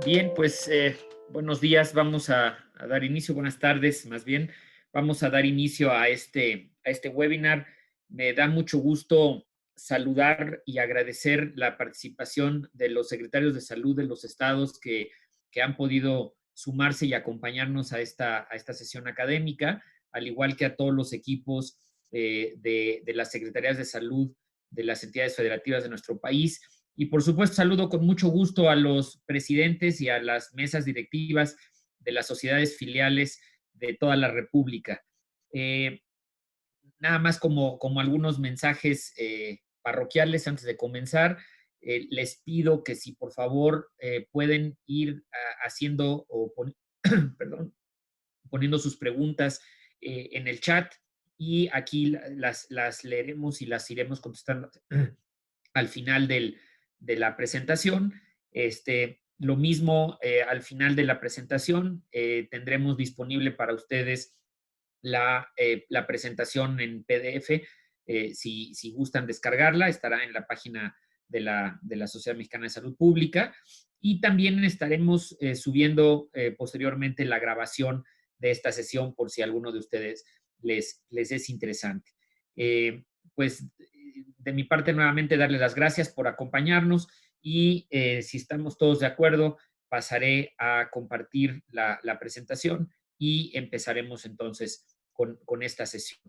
Bien, pues buenos días, vamos a dar inicio, buenas tardes más bien, vamos a dar inicio a este webinar. Me da mucho gusto saludar y agradecer la participación de los secretarios de salud de los estados que han podido sumarse y acompañarnos a esta sesión académica, al igual que a todos los equipos de las secretarías de salud de las entidades federativas de nuestro país. Y por supuesto, saludo con mucho gusto a los presidentes y a las mesas directivas de las sociedades filiales de toda la República. Eh, Nada más como algunos mensajes parroquiales antes de comenzar. Les pido que si por favor pueden ir haciendo o perdón, poniendo sus preguntas en el chat y aquí las leeremos y las iremos contestando al final de la presentación. Lo mismo al final de la presentación, tendremos disponible para ustedes la presentación en PDF. Si gustan descargarla, estará en la página de la Sociedad Mexicana de Salud Pública. Y también estaremos subiendo posteriormente la grabación de esta sesión por si a alguno de ustedes les es interesante. Pues de mi parte, nuevamente, darles las gracias por acompañarnos y si estamos todos de acuerdo, pasaré a compartir la presentación y empezaremos entonces con esta sesión.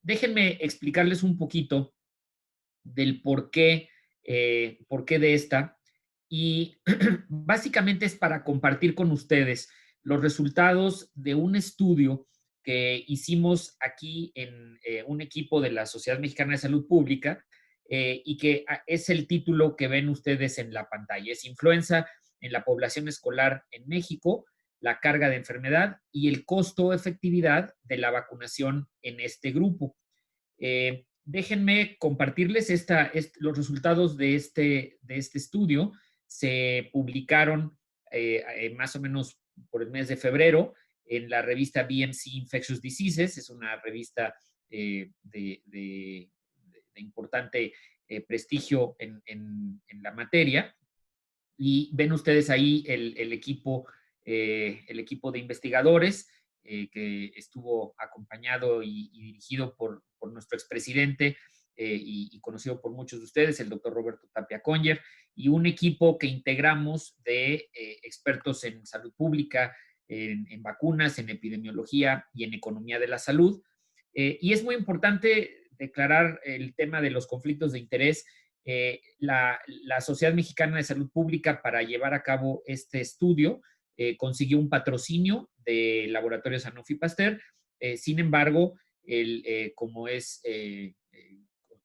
Déjenme explicarles un poquito del por qué de esta. Y básicamente es para compartir con ustedes los resultados de un estudio que hicimos aquí en un equipo de la Sociedad Mexicana de Salud Pública y que es el título que ven ustedes en la pantalla. Es Influenza en la población escolar en México, la carga de enfermedad y el costo-efectividad de la vacunación en este grupo. Déjenme compartirles los resultados de este estudio. Se publicaron más o menos por el mes de febrero en la revista BMC Infectious Diseases. Es una revista de importante prestigio en la materia. Y ven ustedes ahí el equipo de investigadores que estuvo acompañado y dirigido por nuestro expresidente y conocido por muchos de ustedes, el doctor Roberto Tapia Conyer, y un equipo que integramos de expertos en salud pública, en vacunas, en epidemiología y en economía de la salud. Y es muy importante declarar el tema de los conflictos de interés. La Sociedad Mexicana de Salud Pública, para llevar a cabo este estudio, consiguió un patrocinio de Laboratorios Sanofi Pasteur. Sin embargo, como es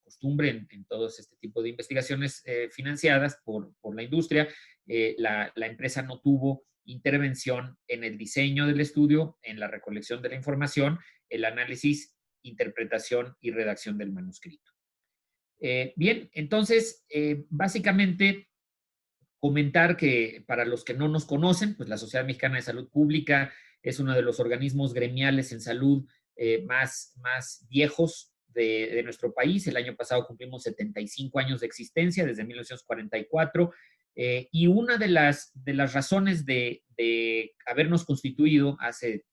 costumbre en todos este tipo de investigaciones financiadas por la industria, la empresa no tuvo intervención en el diseño del estudio, en la recolección de la información, el análisis, interpretación y redacción del manuscrito. Bien, entonces, básicamente comentar que para los que no nos conocen, pues la Sociedad Mexicana de Salud Pública es uno de los organismos gremiales en salud más viejos de nuestro país. El año pasado cumplimos 75 años de existencia, desde 1944, y una de las razones de habernos constituido hace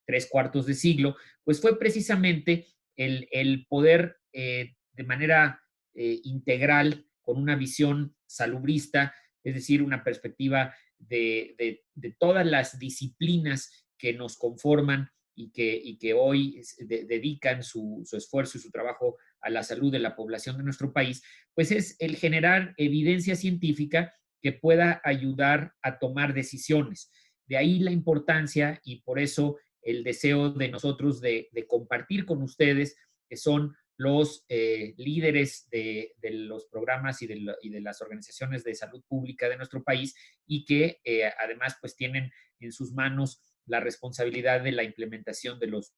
3/4 de siglo, pues fue precisamente el poder de manera integral, con una visión salubrista, es decir, una perspectiva de todas las disciplinas que nos conforman y que hoy dedican su esfuerzo y su trabajo a la salud de la población de nuestro país, pues es el generar evidencia científica que pueda ayudar a tomar decisiones. De ahí la importancia y por eso el deseo de nosotros de compartir con ustedes, que son los líderes de los programas y de las organizaciones de salud pública de nuestro país y que además pues tienen en sus manos la responsabilidad de la implementación de los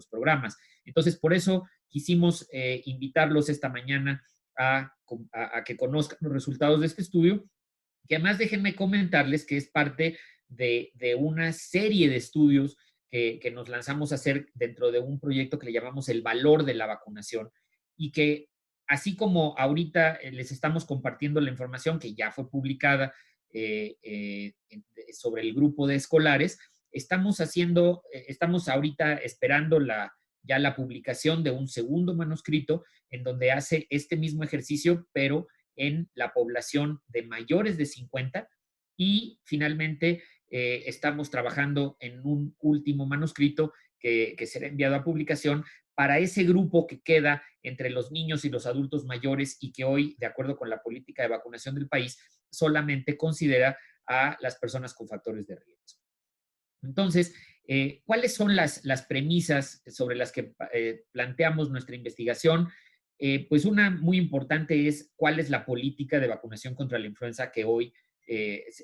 programas. Entonces, por eso quisimos invitarlos esta mañana a que conozcan los resultados de este estudio, que además déjenme comentarles que es parte de una serie de estudios que nos lanzamos a hacer dentro de un proyecto que le llamamos el valor de la vacunación, y que así como ahorita les estamos compartiendo la información que ya fue publicada sobre el grupo de escolares, estamos ahorita esperando ya la publicación de un segundo manuscrito en donde hace este mismo ejercicio, pero en la población de mayores de 50 y finalmente estamos trabajando en un último manuscrito que será enviado a publicación para ese grupo que queda entre los niños y los adultos mayores y que hoy, de acuerdo con la política de vacunación del país, solamente considera a las personas con factores de riesgo. Entonces, ¿cuáles son las premisas sobre las que planteamos nuestra investigación? Pues una muy importante es cuál es la política de vacunación contra la influenza que hoy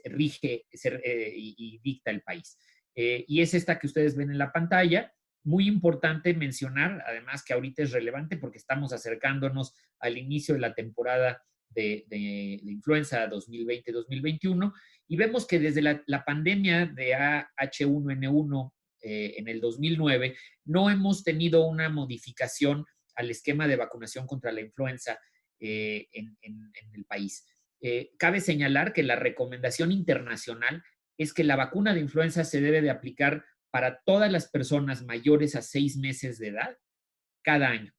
rige y dicta el país. Y es esta que ustedes ven en la pantalla. Muy importante mencionar, además que ahorita es relevante porque estamos acercándonos al inicio de la temporada de influenza 2020-2021 y vemos que desde la pandemia de H1N1 en el 2009 no hemos tenido una modificación al esquema de vacunación contra la influenza en el país. Cabe señalar que la recomendación internacional es que la vacuna de influenza se debe de aplicar para todas las personas mayores a 6 meses de edad cada año.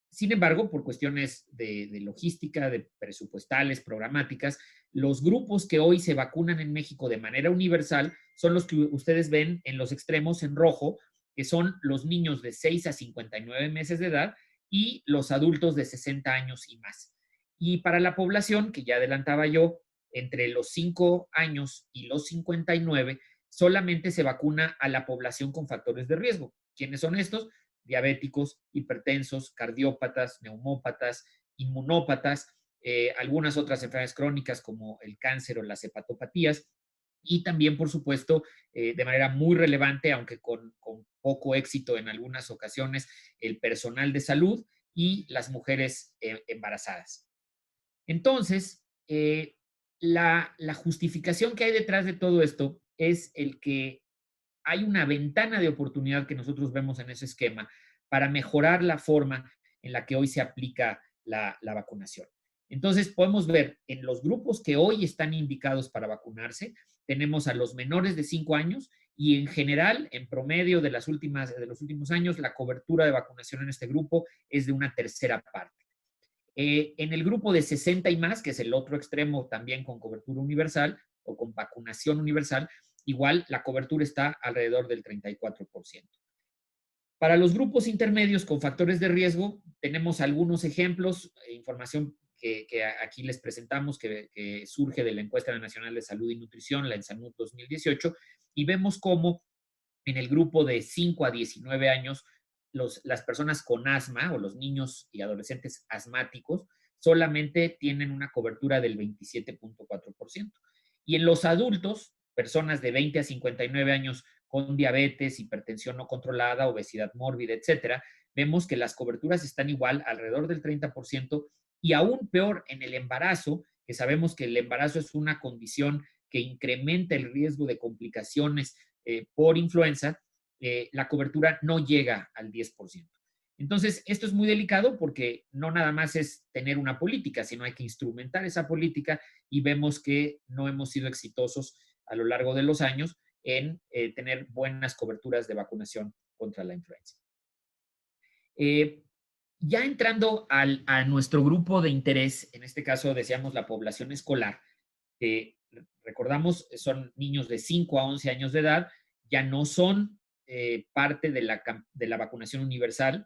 Sin embargo, por cuestiones de logística, de presupuestales, programáticas, los grupos que hoy se vacunan en México de manera universal son los que ustedes ven en los extremos en rojo, que son los niños de 6 a 59 meses de edad y los adultos de 60 años y más. Y para la población, que ya adelantaba yo, entre los 5 años y los 59, solamente se vacuna a la población con factores de riesgo. ¿Quiénes son estos? Diabéticos, hipertensos, cardiópatas, neumópatas, inmunópatas, algunas otras enfermedades crónicas como el cáncer o las hepatopatías, y también, por supuesto, de manera muy relevante, aunque con poco éxito en algunas ocasiones, el personal de salud y las mujeres embarazadas. Entonces, la justificación que hay detrás de todo esto es el que hay una ventana de oportunidad que nosotros vemos en ese esquema para mejorar la forma en la que hoy se aplica la vacunación. Entonces, podemos ver en los grupos que hoy están indicados para vacunarse, tenemos a los menores de 5 años y en general, en promedio de los últimos años, la cobertura de vacunación en este grupo es de una tercera parte. En el grupo de 60 y más, que es el otro extremo también con cobertura universal o con vacunación universal, igual la cobertura está alrededor del 34%. Para los grupos intermedios con factores de riesgo, tenemos algunos ejemplos, información que aquí les presentamos que surge de la Encuesta Nacional de Salud y Nutrición, la ENSANUD 2018, y vemos cómo en el grupo de 5 a 19 años, las personas con asma o los niños y adolescentes asmáticos solamente tienen una cobertura del 27.4%. Y en los adultos, personas de 20 a 59 años con diabetes, hipertensión no controlada, obesidad mórbida, etcétera, vemos que las coberturas están igual, alrededor del 30%, y aún peor en el embarazo, que sabemos que el embarazo es una condición que incrementa el riesgo de complicaciones por influenza, la cobertura no llega al 10%. Entonces, esto es muy delicado porque no nada más es tener una política, sino hay que instrumentar esa política y vemos que no hemos sido exitosos a lo largo de los años en tener buenas coberturas de vacunación contra la influenza. Ya entrando a nuestro grupo de interés, en este caso decíamos la población escolar, recordamos son niños de 5 a 11 años de edad, ya no son parte de la vacunación universal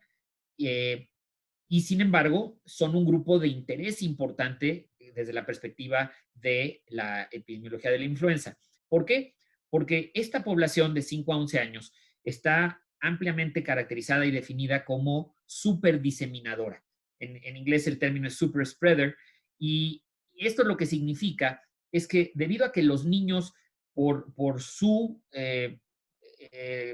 y sin embargo son un grupo de interés importante desde la perspectiva de la epidemiología de la influenza. ¿Por qué? Porque esta población de 5 a 11 años está ampliamente caracterizada y definida como superdiseminadora. En inglés el término es super spreader y esto lo que significa es que debido a que los niños por su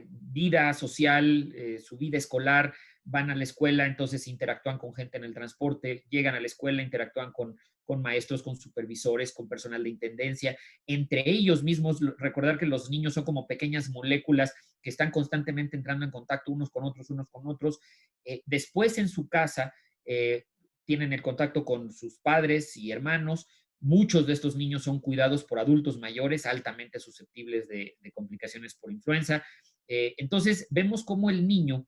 vida social, su vida escolar, van a la escuela, entonces interactúan con gente en el transporte, llegan a la escuela, interactúan con maestros, con supervisores, con personal de intendencia, entre ellos mismos, recordar que los niños son como pequeñas moléculas que están constantemente entrando en contacto unos con otros. Después en su casa tienen el contacto con sus padres y hermanos. Muchos de estos niños son cuidados por adultos mayores altamente susceptibles de complicaciones por influenza. Entonces, vemos cómo el niño,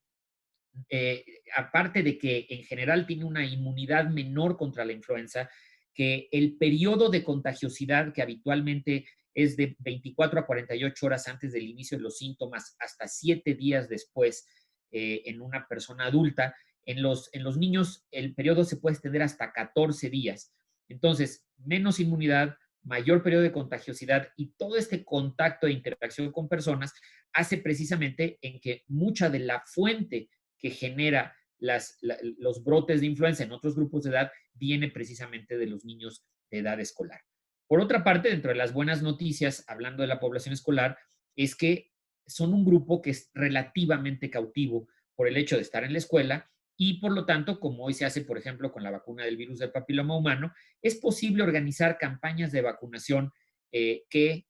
aparte de que en general tiene una inmunidad menor contra la influenza, que el periodo de contagiosidad, que habitualmente es de 24 a 48 horas antes del inicio de los síntomas hasta 7 días después en una persona adulta, en los niños el periodo se puede extender hasta 14 días. Entonces, menos inmunidad, mayor periodo de contagiosidad y todo este contacto e interacción con personas hace precisamente en que mucha de la fuente que genera los brotes de influenza en otros grupos de edad viene precisamente de los niños de edad escolar. Por otra parte, dentro de las buenas noticias, hablando de la población escolar, es que son un grupo que es relativamente cautivo por el hecho de estar en la escuela y por lo tanto, como hoy se hace, por ejemplo, con la vacuna del virus del papiloma humano, es posible organizar campañas de vacunación que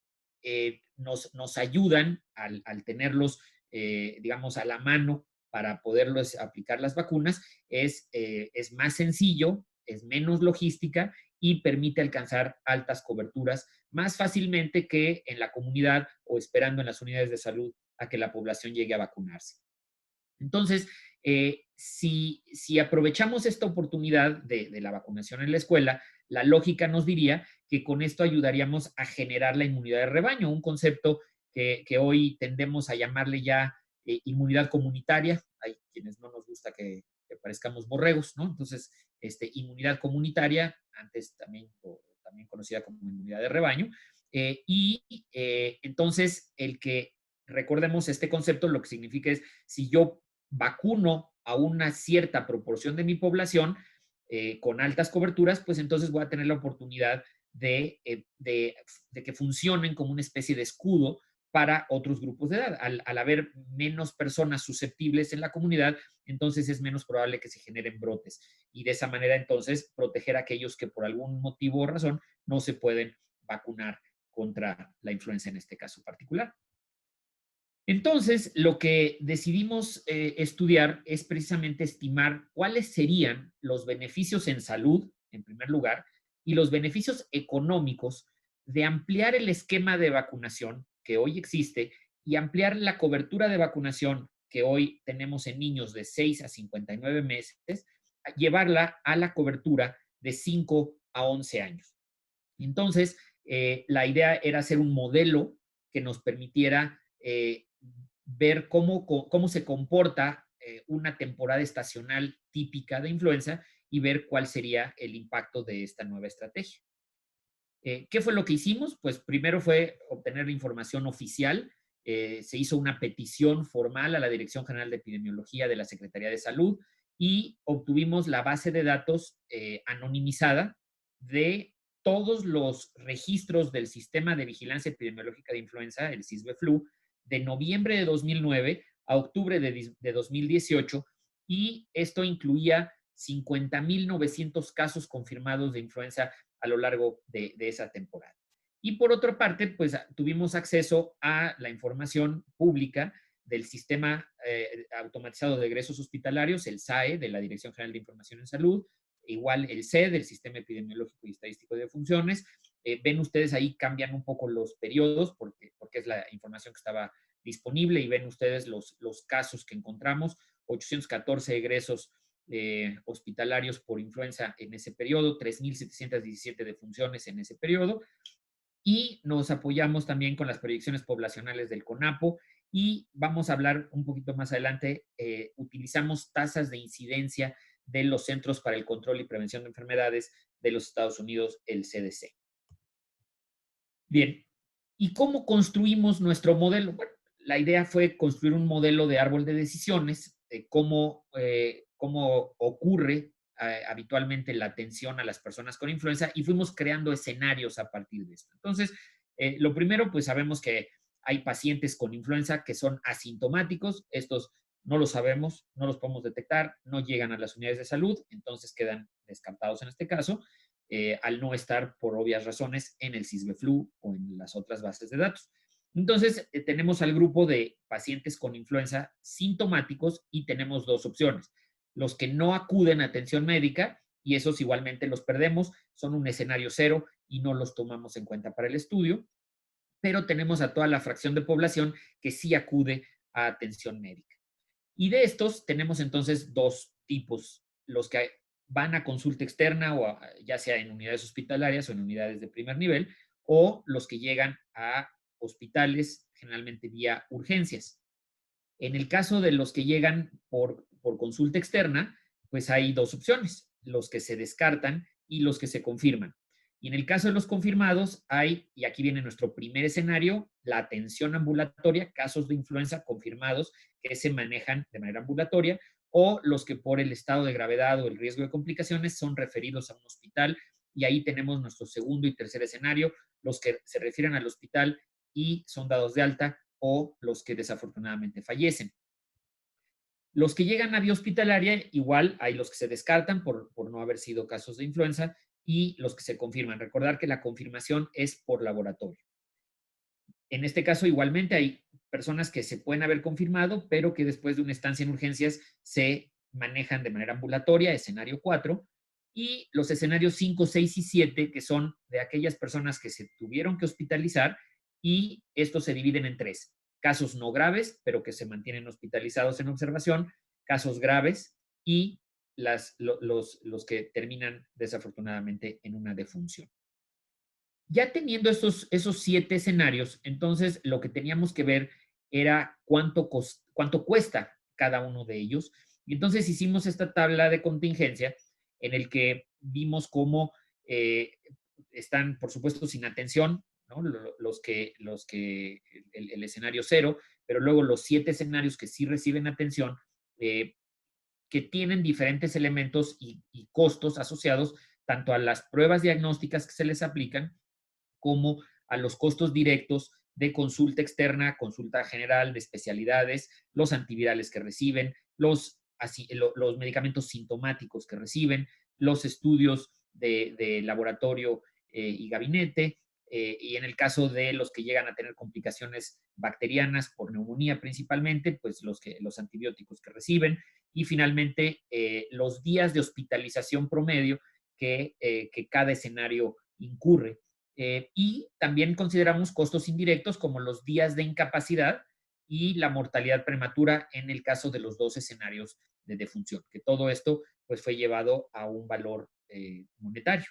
nos ayudan al tenerlos, digamos, a la mano para poderles aplicar las vacunas. Es más sencillo, es menos logística y permite alcanzar altas coberturas más fácilmente que en la comunidad o esperando en las unidades de salud a que la población llegue a vacunarse. Entonces, si aprovechamos esta oportunidad de la vacunación en la escuela, la lógica nos diría que con esto ayudaríamos a generar la inmunidad de rebaño, un concepto que hoy tendemos a llamarle ya inmunidad comunitaria. Hay quienes no nos gusta que parezcamos borregos, ¿no? Entonces, inmunidad comunitaria, antes también conocida como inmunidad de rebaño. Entonces, recordemos este concepto, lo que significa es, si yo vacuno a una cierta proporción de mi población con altas coberturas, pues entonces voy a tener la oportunidad de que funcionen como una especie de escudo para otros grupos de edad. Al haber menos personas susceptibles en la comunidad, entonces es menos probable que se generen brotes. Y de esa manera, entonces, proteger a aquellos que por algún motivo o razón no se pueden vacunar contra la influenza en este caso particular. Entonces, lo que decidimos estudiar es precisamente estimar cuáles serían los beneficios en salud, en primer lugar, y los beneficios económicos de ampliar el esquema de vacunación que hoy existe y ampliar la cobertura de vacunación que hoy tenemos en niños de 6 a 59 meses, llevarla a la cobertura de 5 a 11 años. Entonces, la idea era hacer un modelo que nos permitiera ver cómo se comporta una temporada estacional típica de influenza y ver cuál sería el impacto de esta nueva estrategia. ¿Qué fue lo que hicimos? Pues primero fue obtener información oficial. Se hizo una petición formal a la Dirección General de Epidemiología de la Secretaría de Salud y obtuvimos la base de datos anonimizada de todos los registros del Sistema de Vigilancia Epidemiológica de Influenza, el SISBE-FLU, de noviembre de 2009 a octubre de 2018, y esto incluía 50.900 casos confirmados de influenza a lo largo de esa temporada. Y por otra parte, pues tuvimos acceso a la información pública del Sistema Automatizado de Egresos Hospitalarios, el SAE, de la Dirección General de Información en Salud, igual el SED, del Sistema Epidemiológico y Estadístico de Funciones. Ven ustedes ahí, cambian un poco los periodos porque es la información que estaba disponible, y ven ustedes los casos que encontramos: 814 egresos hospitalarios por influenza en ese periodo, 3.717 defunciones en ese periodo, y nos apoyamos también con las proyecciones poblacionales del CONAPO, y vamos a hablar un poquito más adelante, utilizamos tasas de incidencia de los Centros para el Control y Prevención de Enfermedades de los Estados Unidos, el CDC. Bien, ¿y cómo construimos nuestro modelo? Bueno, la idea fue construir un modelo de árbol de decisiones, de cómo ocurre habitualmente la atención a las personas con influenza, y fuimos creando escenarios a partir de esto. Entonces, lo primero, pues sabemos que hay pacientes con influenza que son asintomáticos. Estos no los sabemos, no los podemos detectar, no llegan a las unidades de salud, entonces quedan descartados en este caso, al no estar por obvias razones en el SISBE-FLU o en las otras bases de datos. Entonces, tenemos al grupo de pacientes con influenza sintomáticos y tenemos dos opciones. Los que no acuden a atención médica, y esos igualmente los perdemos, son un escenario cero y no los tomamos en cuenta para el estudio, pero tenemos a toda la fracción de población que sí acude a atención médica. Y de estos tenemos entonces dos tipos, los que van a consulta externa o ya sea en unidades hospitalarias o en unidades de primer nivel, o los que llegan a hospitales generalmente vía urgencias. En el caso de los que llegan por consulta externa, pues hay dos opciones, los que se descartan y los que se confirman. Y en el caso de los confirmados hay, y aquí viene nuestro primer escenario, la atención ambulatoria, casos de influenza confirmados que se manejan de manera ambulatoria, o los que por el estado de gravedad o el riesgo de complicaciones son referidos a un hospital, y ahí tenemos nuestro segundo y tercer escenario, los que se refieren al hospital y son dados de alta, o los que desafortunadamente fallecen. Los que llegan a vía hospitalaria, igual hay los que se descartan por no haber sido casos de influenza y los que se confirman. Recordar que la confirmación es por laboratorio. En este caso, igualmente hay personas que se pueden haber confirmado, pero que después de una estancia en urgencias se manejan de manera ambulatoria, escenario 4, y los escenarios 5, 6 y 7, que son de aquellas personas que se tuvieron que hospitalizar, y estos se dividen en tres. Casos no graves, pero que se mantienen hospitalizados en observación, casos graves y los que terminan desafortunadamente en una defunción. Ya teniendo esos 7 escenarios, entonces lo que teníamos que ver era cuánto cuesta cada uno de ellos. Y entonces hicimos esta tabla de contingencia en el que vimos cómo eh, están, por supuesto, sin atención, ¿no? El escenario cero, pero luego los 7 escenarios que sí reciben atención, eh, que tienen diferentes elementos y costos asociados tanto a las pruebas diagnósticas que se les aplican, como a los costos directos de consulta externa, consulta general, de especialidades, los antivirales que reciben, los medicamentos sintomáticos que reciben, los estudios de laboratorio y gabinete, y en el caso de los que llegan a tener complicaciones bacterianas por neumonía principalmente, pues los antibióticos que reciben, y finalmente los días de hospitalización promedio que cada escenario incurre. Y también consideramos costos indirectos como los días de incapacidad y la mortalidad prematura en el caso de los dos escenarios de defunción, que todo esto pues fue llevado a un valor monetario.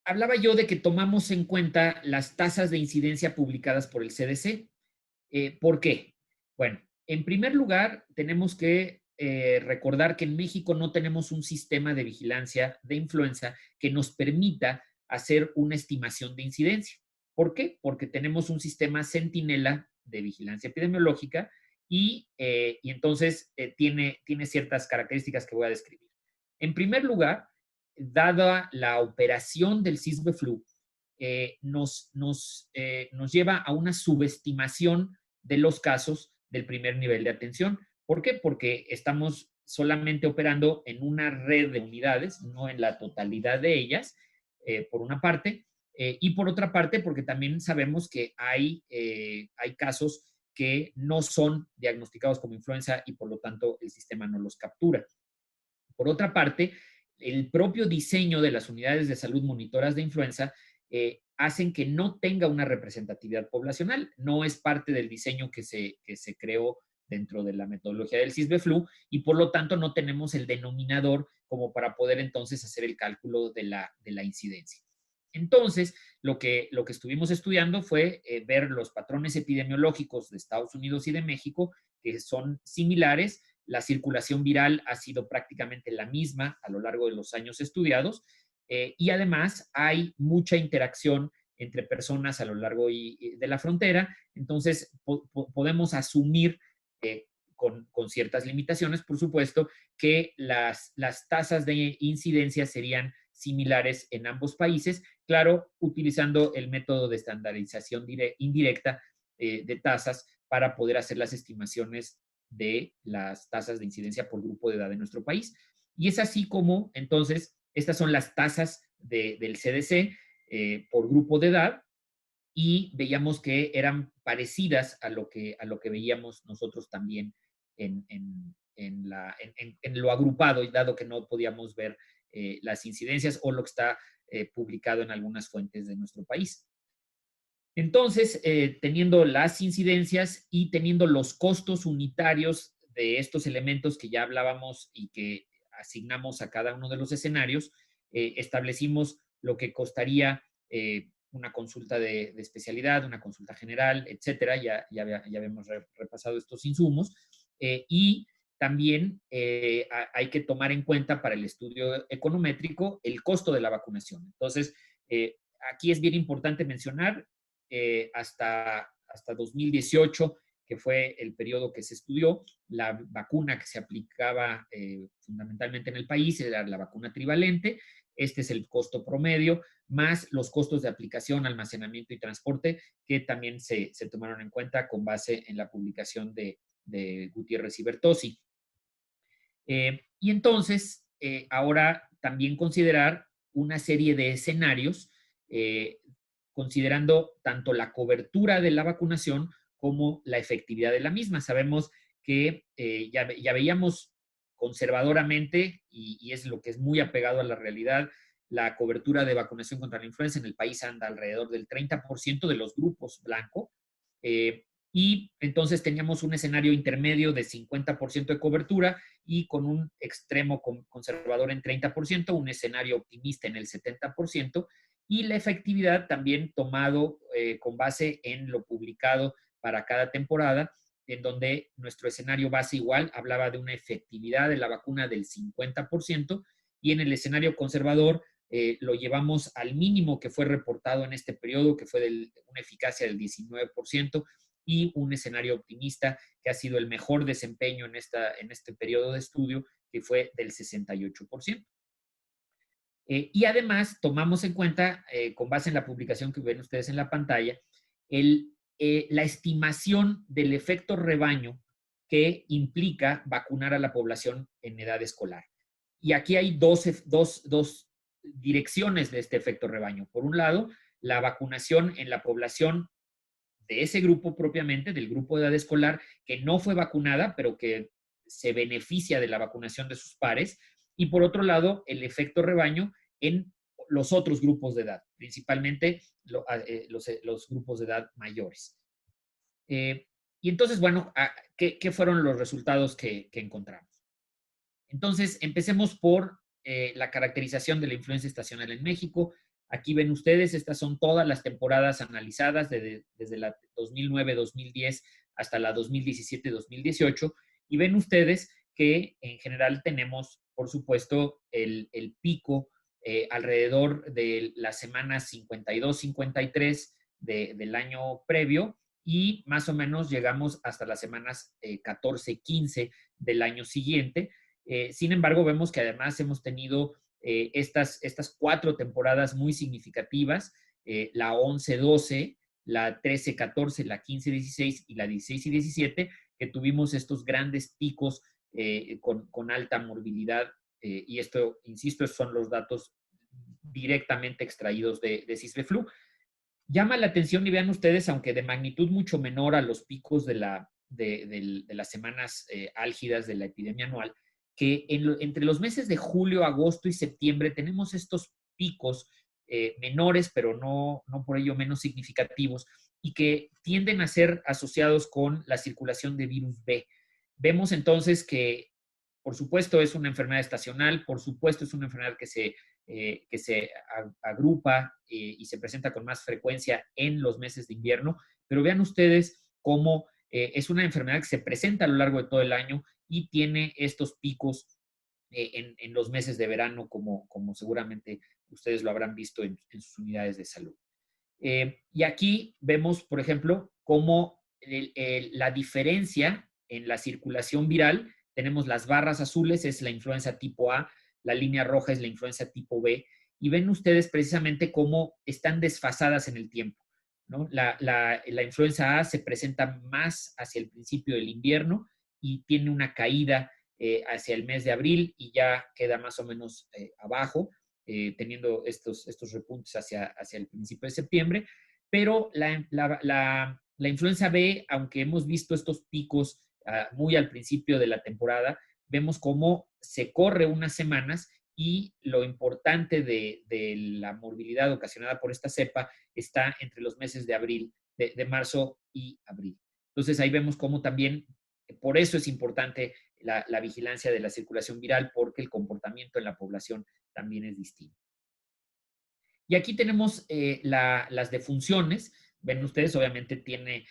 Hablaba yo de que tomamos en cuenta las tasas de incidencia publicadas por el CDC. ¿Por qué? Bueno, en primer lugar, tenemos que recordar que en México no tenemos un sistema de vigilancia de influenza que nos permita hacer una estimación de incidencia. ¿Por qué? Porque tenemos un sistema centinela de vigilancia epidemiológica y entonces tiene ciertas características que voy a describir. En primer lugar, dada la operación del CISBE-FLU, nos lleva a una subestimación de los casos del primer nivel de atención. ¿Por qué? Porque estamos solamente operando en una red de unidades, no en la totalidad de ellas, por una parte, y por otra parte, porque también sabemos que hay casos que no son diagnosticados como influenza y por lo tanto el sistema no los captura. Por otra parte, el propio diseño de las unidades de salud monitoras de influenza hacen que no tenga una representatividad poblacional. No es parte del diseño que se creó dentro de la metodología del CISBE-FLU y por lo tanto no tenemos el denominador como para poder entonces hacer el cálculo de la incidencia. Entonces, lo que estuvimos estudiando fue ver los patrones epidemiológicos de Estados Unidos y de México, que son similares. La circulación viral ha sido prácticamente la misma a lo largo de los años estudiados y además hay mucha interacción entre personas a lo largo de la frontera, entonces podemos asumir con ciertas limitaciones, por supuesto, que las tasas de incidencia serían similares en ambos países, claro, utilizando el método de estandarización indirecta de tasas para poder hacer las estimaciones de las tasas de incidencia por grupo de edad en nuestro país. Y es así como, entonces, estas son las tasas del CDC por grupo de edad y veíamos que eran parecidas a lo que veíamos nosotros también en lo agrupado, dado que no podíamos ver las incidencias o lo que está publicado en algunas fuentes de nuestro país. Entonces, teniendo las incidencias y teniendo los costos unitarios de estos elementos que ya hablábamos y que asignamos a cada uno de los escenarios, establecimos lo que costaría una consulta de especialidad, una consulta general, etcétera. Ya habíamos repasado estos insumos. Y también hay que tomar en cuenta para el estudio econométrico el costo de la vacunación. Entonces, aquí es bien importante mencionar hasta 2018, que fue el periodo que se estudió, la vacuna que se aplicaba fundamentalmente en el país era la vacuna trivalente. Este es el costo promedio, más los costos de aplicación, almacenamiento y transporte, que también se tomaron en cuenta con base en la publicación de Gutiérrez y Bertossi. Y entonces, ahora también considerar una serie de escenarios, considerando tanto la cobertura de la vacunación como la efectividad de la misma. Sabemos que ya veíamos conservadoramente, y es lo que es muy apegado a la realidad, la cobertura de vacunación contra la influenza en el país anda alrededor del 30% de los grupos blanco. Y entonces teníamos un escenario intermedio de 50% de cobertura y con un extremo conservador en 30%, un escenario optimista en el 70%, y la efectividad también tomado con base en lo publicado para cada temporada, en donde nuestro escenario base igual hablaba de una efectividad de la vacuna del 50%, y en el escenario conservador lo llevamos al mínimo que fue reportado en este periodo, que fue una eficacia del 19%, y un escenario optimista que ha sido el mejor desempeño en este periodo de estudio, que fue del 68%. Y además tomamos en cuenta, con base en la publicación que ven ustedes en la pantalla, la estimación del efecto rebaño que implica vacunar a la población en edad escolar. Y aquí hay dos direcciones de este efecto rebaño. Por un lado, la vacunación en la población de ese grupo propiamente, del grupo de edad escolar, que no fue vacunada, pero que se beneficia de la vacunación de sus pares. Y por otro lado, el efecto rebaño en los otros grupos de edad, principalmente los grupos de edad mayores. Y entonces, bueno, ¿qué fueron los resultados que encontramos? Entonces, empecemos por la caracterización de la influenza estacional en México. Aquí ven ustedes, estas son todas las temporadas analizadas desde la 2009-2010 hasta la 2017-2018. Y ven ustedes que en general tenemos, por supuesto, el pico alrededor de las semanas 52-53 del año previo, y más o menos llegamos hasta las semanas 14-15 del año siguiente. Sin embargo, vemos que además hemos tenido estas 4 temporadas muy significativas, la 11-12, la 13-14, la 15-16 y la 16 y 17, que tuvimos estos grandes picos con alta morbilidad. Y esto, insisto, son los datos directamente extraídos de CISBEFLU. Llama la atención, y vean ustedes, aunque de magnitud mucho menor a los picos de las semanas álgidas de la epidemia anual, que entre los meses de julio, agosto y septiembre tenemos estos picos menores, pero no por ello menos significativos, y que tienden a ser asociados con la circulación de virus B. Vemos entonces que, por supuesto, es una enfermedad estacional, por supuesto, es una enfermedad que se agrupa y se presenta con más frecuencia en los meses de invierno, pero vean ustedes cómo es una enfermedad que se presenta a lo largo de todo el año y tiene estos picos en los meses de verano, como seguramente ustedes lo habrán visto en sus unidades de salud. Y aquí vemos, por ejemplo, cómo la diferencia en la circulación viral, tenemos las barras azules, es la influenza tipo A, la línea roja es la influenza tipo B, y ven ustedes precisamente cómo están desfasadas en el tiempo, ¿no? La influenza A se presenta más hacia el principio del invierno y tiene una caída hacia el mes de abril y ya queda más o menos abajo, teniendo estos repuntes hacia el principio de septiembre. pero la influenza B, aunque hemos visto estos picos muy al principio de la temporada, vemos cómo se corre unas semanas y lo importante de la morbilidad ocasionada por esta cepa está entre los meses de abril, de marzo y abril. Entonces ahí vemos cómo también, por eso es importante la vigilancia de la circulación viral, porque el comportamiento en la población también es distinto. Y aquí tenemos las defunciones. Ven ustedes, obviamente tiene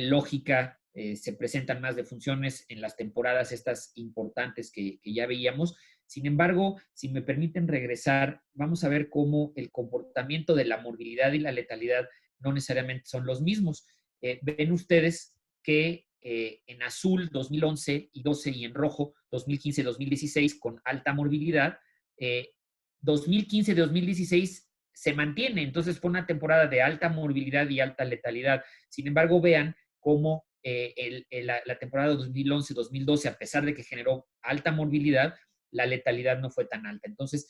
lógica, se presentan más defunciones en las temporadas estas importantes que ya veíamos. Sin embargo, si me permiten regresar, vamos a ver cómo el comportamiento de la morbilidad y la letalidad no necesariamente son los mismos. Ven ustedes que en azul 2011 y 12 y en rojo 2015 2016 con alta morbilidad, 2015-2016 se mantiene. Entonces fue una temporada de alta morbilidad y alta letalidad. Sin embargo, vean cómo la temporada 2011-2012, a pesar de que generó alta morbilidad, la letalidad no fue tan alta. Entonces,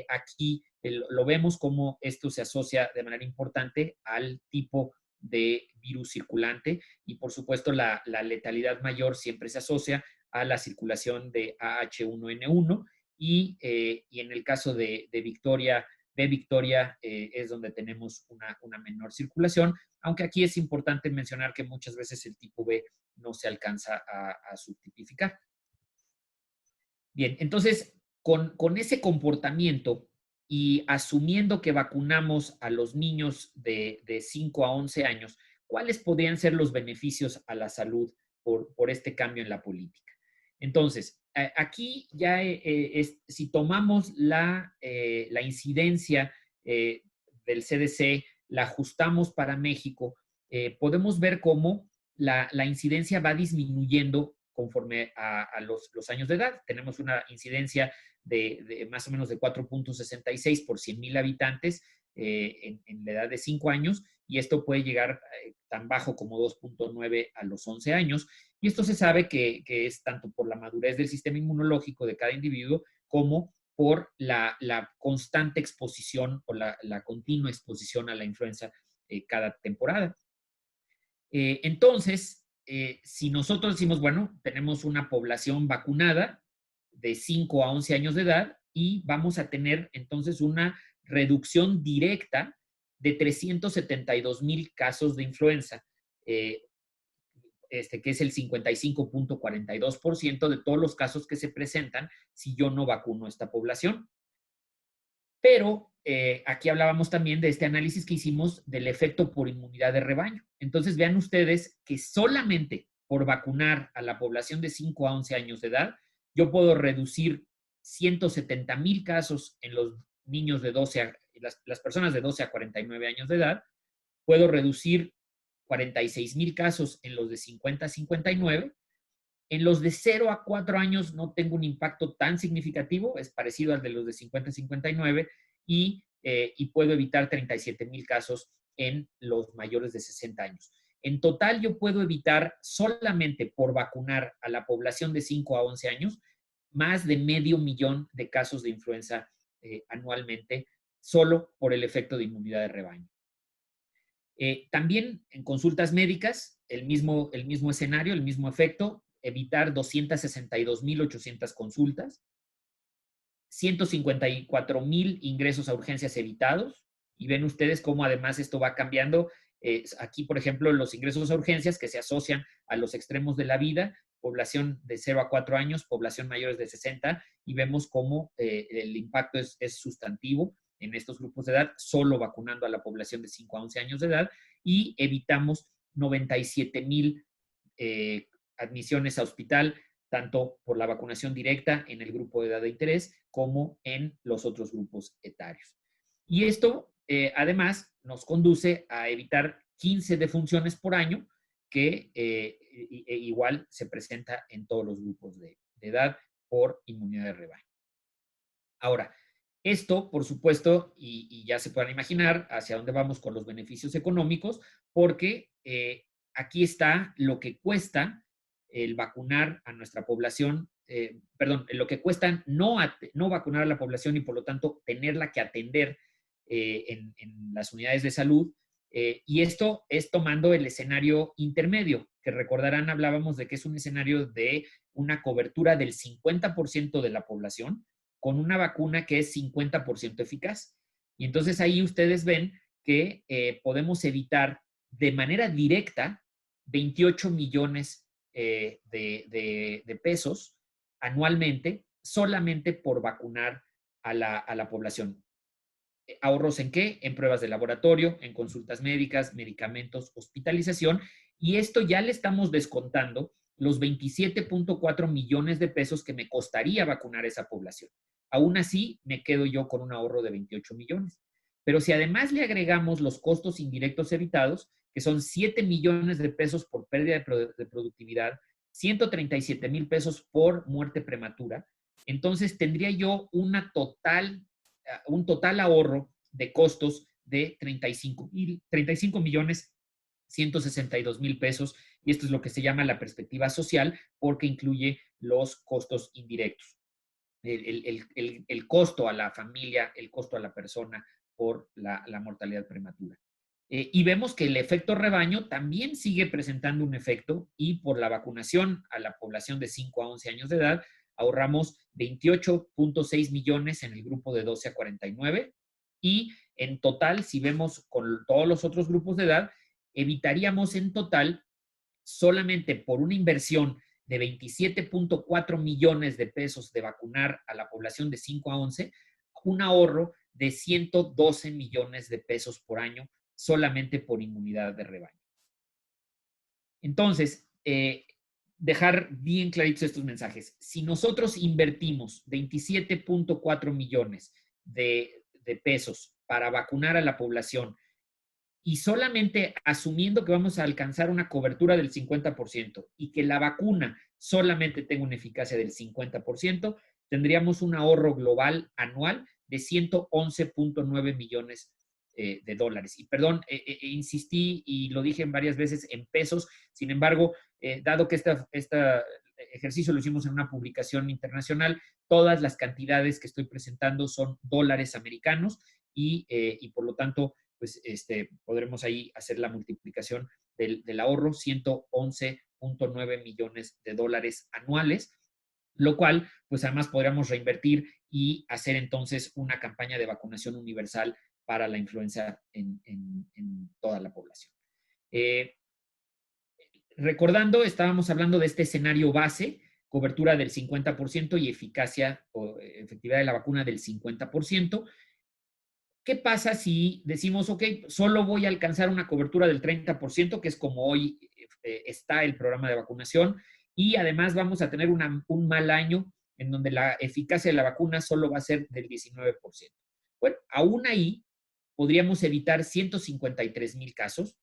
aquí lo vemos como esto se asocia de manera importante al tipo de virus circulante y, por supuesto, la letalidad mayor siempre se asocia a la circulación de AH1N1 y en el caso de Victoria es donde tenemos una menor circulación, aunque aquí es importante mencionar que muchas veces el tipo B no se alcanza a subtipificar. Bien, entonces, con ese comportamiento y asumiendo que vacunamos a los niños de 5 a 11 años, ¿cuáles podrían ser los beneficios a la salud por este cambio en la política? Entonces, aquí ya si tomamos la incidencia del CDC, la ajustamos para México, podemos ver cómo la incidencia va disminuyendo conforme a los años de edad. Tenemos una incidencia de más o menos de 4.66 por 100,000 habitantes en la edad de 5 años, y esto puede llegar tan bajo como 2.9 a los 11 años. Y esto se sabe que es tanto por la madurez del sistema inmunológico de cada individuo como por la constante exposición o la continua exposición a la influenza cada temporada. Entonces, si nosotros decimos, bueno, tenemos una población vacunada de 5 a 11 años de edad y vamos a tener entonces una reducción directa de 372,000 casos de influenza, que es el 55.42% de todos los casos que se presentan si yo no vacuno a esta población. Pero aquí hablábamos también de este análisis que hicimos del efecto por inmunidad de rebaño. Entonces vean ustedes que solamente por vacunar a la población de 5 a 11 años de edad, yo puedo reducir 170,000 casos en los niños de 12 a, las personas de 12 a 49 años de edad, puedo reducir 46,000 casos en los de 50 a 59. En los de 0 a 4 años no tengo un impacto tan significativo, es parecido al de los de 50 a 59, y puedo evitar 37,000 casos en los mayores de 60 años. En total, yo puedo evitar solamente por vacunar a la población de 5 a 11 años más de 500,000 de casos de influenza anualmente, solo por el efecto de inmunidad de rebaño. También en consultas médicas, el mismo escenario, el mismo efecto, evitar 262,800 consultas, 154,000 ingresos a urgencias evitados, y ven ustedes cómo además esto va cambiando. Aquí, por ejemplo, los ingresos a urgencias que se asocian a los extremos de la vida, población de 0 a 4 años, población mayores de 60, y vemos cómo el impacto es sustantivo en estos grupos de edad, solo vacunando a la población de 5 a 11 años de edad, y evitamos 97,000 admisiones a hospital, tanto por la vacunación directa en el grupo de edad de interés como en los otros grupos etarios. Y esto, además, nos conduce a evitar 15 defunciones por año, que igual se presenta en todos los grupos de edad por inmunidad de rebaño. Ahora, esto, por supuesto, y ya se pueden imaginar hacia dónde vamos con los beneficios económicos, porque aquí está lo que cuesta el vacunar a nuestra población, perdón, lo que cuesta no vacunar a la población y por lo tanto tenerla que atender en las unidades de salud, Y esto es tomando el escenario intermedio, que recordarán, hablábamos de que es un escenario de una cobertura del 50% de la población con una vacuna que es 50% eficaz. Y entonces ahí ustedes ven que podemos evitar de manera directa 28 millones de pesos anualmente solamente por vacunar a la población. ¿Ahorros en qué? En pruebas de laboratorio, en consultas médicas, medicamentos, hospitalización. Y esto ya le estamos descontando los 27.4 millones de pesos que me costaría vacunar a esa población. Aún así, me quedo yo con un ahorro de 28 millones. Pero si además le agregamos los costos indirectos evitados, que son 7 millones de pesos por pérdida de productividad, 137,000 pesos por muerte prematura, entonces tendría yo un total ahorro de costos de 35 millones 162 mil pesos, y esto es lo que se llama la perspectiva social porque incluye los costos indirectos, el costo a la familia, el costo a la persona por la mortalidad prematura. Y vemos que el efecto rebaño también sigue presentando un efecto, y por la vacunación a la población de 5 a 11 años de edad ahorramos 28.6 millones en el grupo de 12 a 49, y en total, si vemos con todos los otros grupos de edad, evitaríamos en total, solamente por una inversión de 27.4 millones de pesos de vacunar a la población de 5 a 11, un ahorro de 112 millones de pesos por año solamente por inmunidad de rebaño. Entonces, dejar bien claritos estos mensajes. Si nosotros invertimos 27.4 millones de pesos para vacunar a la población, y solamente asumiendo que vamos a alcanzar una cobertura del 50% y que la vacuna solamente tenga una eficacia del 50%, tendríamos un ahorro global anual de 111.9 millones de dólares. Y perdón, insistí y lo dije varias veces en pesos. Sin embargo, dado que este ejercicio lo hicimos en una publicación internacional, todas las cantidades que estoy presentando son dólares americanos, y por lo tanto, pues podremos ahí hacer la multiplicación del ahorro, 111.9 millones de dólares anuales, lo cual pues además podríamos reinvertir y hacer entonces una campaña de vacunación universal para la influenza en toda la población. Recordando, estábamos hablando de este escenario base, cobertura del 50% y eficacia o efectividad de la vacuna del 50%. ¿Qué pasa si decimos, ok, solo voy a alcanzar una cobertura del 30%, que es como hoy está el programa de vacunación, y además vamos a tener un mal año en donde la eficacia de la vacuna solo va a ser del 19%? Bueno, aún ahí podríamos evitar 153,000 casos,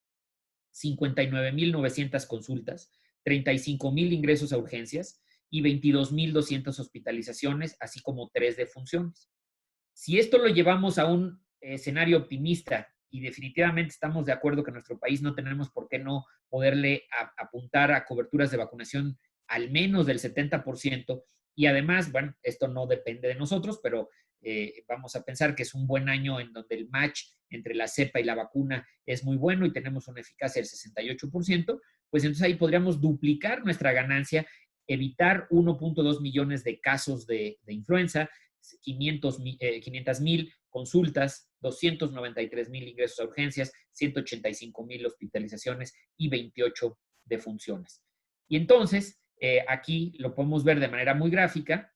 59,900 consultas, 35,000 ingresos a urgencias y 22,200 hospitalizaciones, así como 3 defunciones. Si esto lo llevamos a un escenario optimista, y definitivamente estamos de acuerdo que en nuestro país no tenemos por qué no poderle apuntar a coberturas de vacunación al menos del 70%, y además, bueno, esto no depende de nosotros, pero vamos a pensar que es un buen año en donde el match entre la cepa y la vacuna es muy bueno y tenemos una eficacia del 68%, pues entonces ahí podríamos duplicar nuestra ganancia, evitar 1.2 millones de casos de influenza, 500,000 consultas, 293,000 ingresos a urgencias, 185,000 hospitalizaciones y 28 defunciones. Y entonces, aquí lo podemos ver de manera muy gráfica,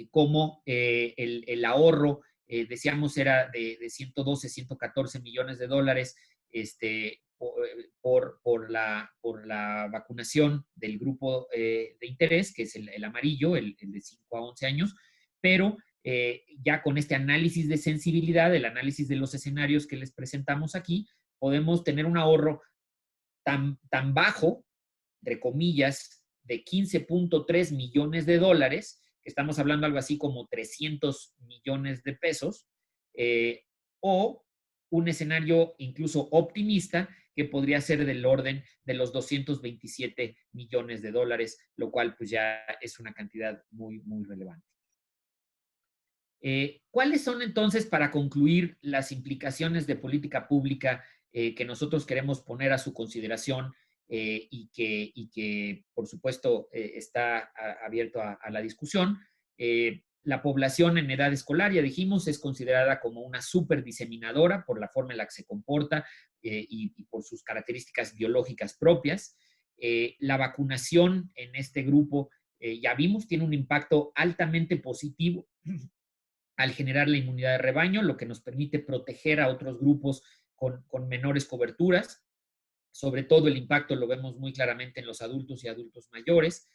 cómo el ahorro, decíamos, era de 112, 114 millones de dólares por la vacunación del grupo de interés, que es el amarillo, el de 5 a 11 años, pero ya con este análisis de sensibilidad, el análisis de los escenarios que les presentamos aquí, podemos tener un ahorro tan bajo, entre comillas, de 15.3 millones de dólares, que estamos hablando algo así como 300 millones de pesos, o un escenario incluso optimista que podría ser del orden de los 227 millones de dólares, lo cual pues ya es una cantidad muy, muy relevante. ¿Cuáles son entonces, para concluir, las implicaciones de política pública que nosotros queremos poner a su consideración y que, por supuesto, está abierto a la discusión. La población en edad escolar, ya dijimos, es considerada como una superdiseminadora por la forma en la que se comporta y por sus características biológicas propias. La vacunación en este grupo, ya vimos, tiene un impacto altamente positivo al generar la inmunidad de rebaño, lo que nos permite proteger a otros grupos con menores coberturas. Sobre todo el impacto lo vemos muy claramente en los adultos y adultos mayores.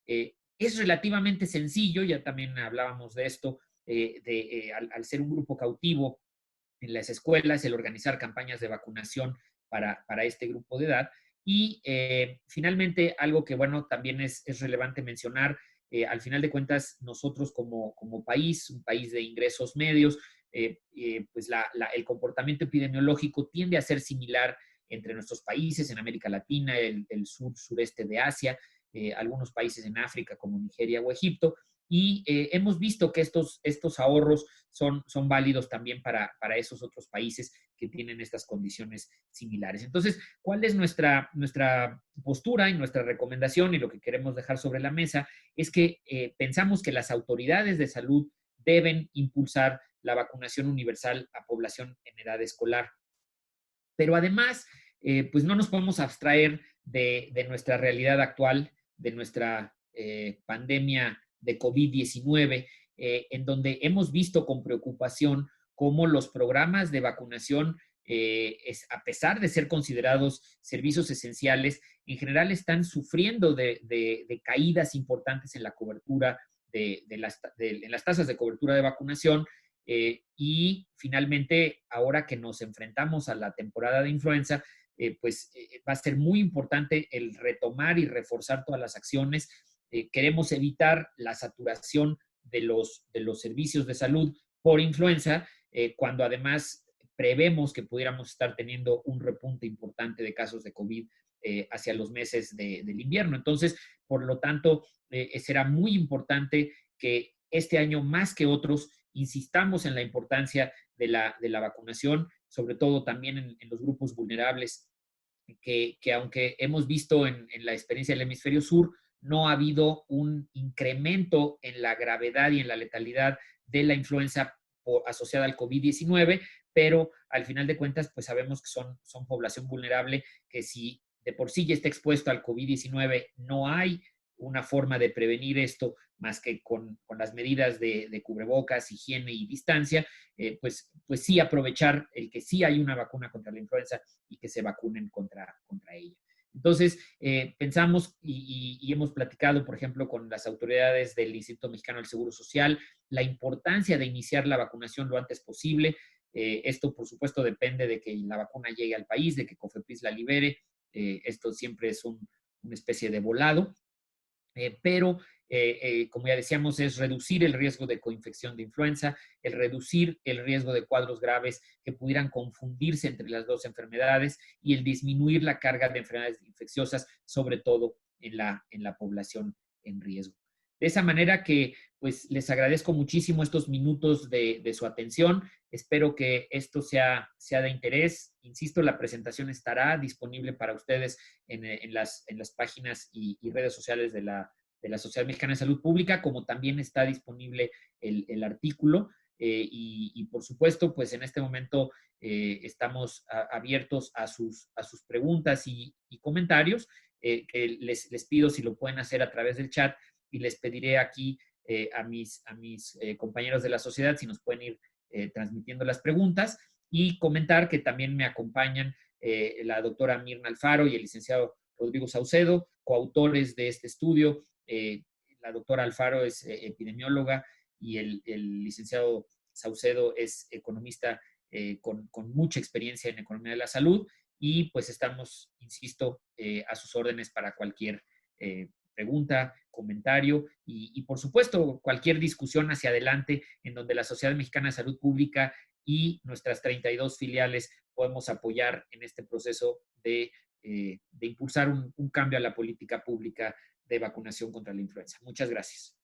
Es relativamente sencillo, ya también hablábamos de esto, al ser un grupo cautivo en las escuelas, el organizar campañas de vacunación para este grupo de edad. Y finalmente, algo que, bueno, también es relevante mencionar, al final de cuentas, nosotros como país, un país de ingresos medios, pues el comportamiento epidemiológico tiende a ser similar entre nuestros países, en América Latina, el sureste de Asia, algunos países en África como Nigeria o Egipto, y hemos visto que estos ahorros son válidos también para esos otros países que tienen estas condiciones similares. Entonces, ¿cuál es nuestra postura y nuestra recomendación? Y lo que queremos dejar sobre la mesa es que pensamos que las autoridades de salud deben impulsar la vacunación universal a población en edad escolar. Pero además, pues no nos podemos abstraer de nuestra realidad actual, de nuestra pandemia de COVID-19, en donde hemos visto con preocupación cómo los programas de vacunación, a pesar de ser considerados servicios esenciales, en general están sufriendo de caídas importantes en la cobertura, en las tasas de cobertura de vacunación. Y finalmente, ahora que nos enfrentamos a la temporada de influenza, pues va a ser muy importante el retomar y reforzar todas las acciones. Queremos evitar la saturación de los servicios de salud por influenza, cuando además prevemos que pudiéramos estar teniendo un repunte importante de casos de COVID hacia los meses del invierno. Entonces, por lo tanto, será muy importante que este año más que otros insistamos en la importancia de la vacunación, sobre todo también en los grupos vulnerables, que aunque hemos visto en la experiencia del hemisferio sur, no ha habido un incremento en la gravedad y en la letalidad de la influenza asociada al COVID-19, pero al final de cuentas, pues sabemos que son población vulnerable, que si de por sí ya está expuesto al COVID-19, no hay una forma de prevenir esto más que con las medidas de cubrebocas, higiene y distancia, pues sí aprovechar el que sí hay una vacuna contra la influenza y que se vacunen contra ella. Entonces, pensamos y hemos platicado, por ejemplo, con las autoridades del Instituto Mexicano del Seguro Social, la importancia de iniciar la vacunación lo antes posible. Esto, por supuesto, depende de que la vacuna llegue al país, de que COFEPRIS la libere. Esto siempre es una especie de volado, pero como ya decíamos, es reducir el riesgo de coinfección de influenza, el reducir el riesgo de cuadros graves que pudieran confundirse entre las dos enfermedades y el disminuir la carga de enfermedades infecciosas, sobre todo en la población en riesgo. De esa manera que, pues, les agradezco muchísimo estos minutos de su atención. Espero que esto sea de interés. Insisto, la presentación estará disponible para ustedes en las páginas y redes sociales de la Sociedad Mexicana de Salud Pública, como también está disponible el artículo. Y por supuesto, pues en este momento estamos abiertos a sus preguntas y comentarios, que les pido si lo pueden hacer a través del chat, y les pediré aquí a mis compañeros de la sociedad si nos pueden ir transmitiendo las preguntas, y comentar que también me acompañan la doctora Mirna Alfaro y el licenciado Rodrigo Saucedo, coautores de este estudio. La doctora Alfaro es epidemióloga y el licenciado Saucedo es economista con mucha experiencia en economía de la salud, y pues estamos, insisto, a sus órdenes para cualquier pregunta, comentario y por supuesto cualquier discusión hacia adelante en donde la Sociedad Mexicana de Salud Pública y nuestras 32 filiales podemos apoyar en este proceso de impulsar un cambio a la política pública de vacunación contra la influenza. Muchas gracias.